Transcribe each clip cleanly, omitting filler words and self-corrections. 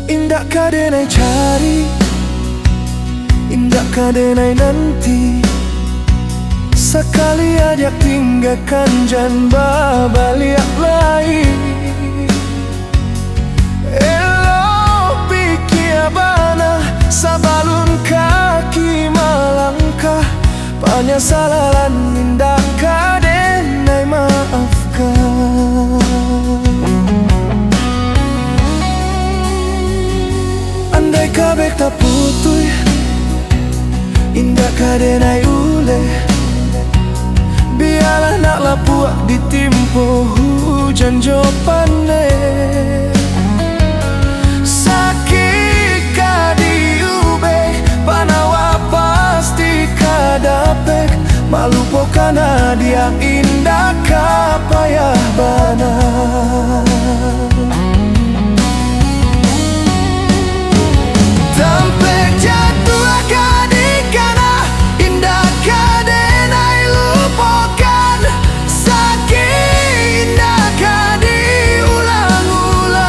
Indah kadenai cari, indah kadenai nanti. Sekali ajak tinggalkan janba balik lagi. Elo pikir bana sabalun kaki melangkah. Penyesalan indah kadenai maafkan. Andai kabeh tak putui, indah kadenai ule. Biarlah nak lapuak ditimpo hujan jo pandai. Sakit kadi ube panawa pasti kadapek. Malupakan dia indah kapayah bana. Tampek jatuh kadi kana indah kadenai lupakan. Sakit indah kadi ulang-ulang.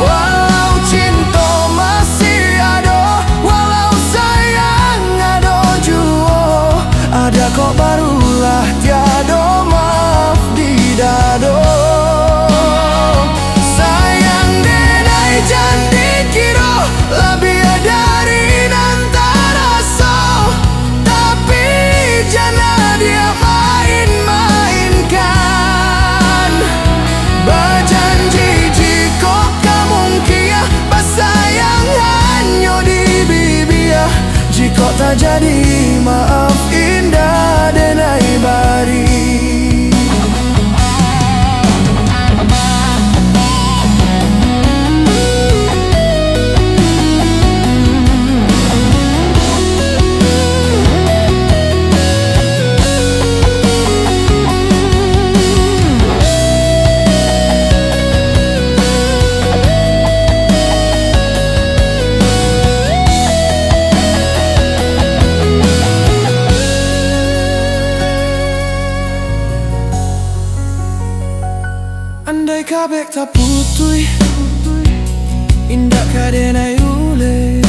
Walau cinta masih ada, walau sayang ada jua, ada kok barulah tiada maaf di dado. Sayang denai janji kira lebih dari antara so, tapi jangan dia main-mainkan. Berjanji jika kamu kia bersayang hanya di bibir. Jika tak jadi maaf indah denai bari. Andai kabeh tak putui, indah kadenai ule.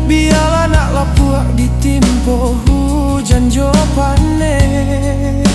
Biarlah nak lapuak ditimpo hujan jo pandai.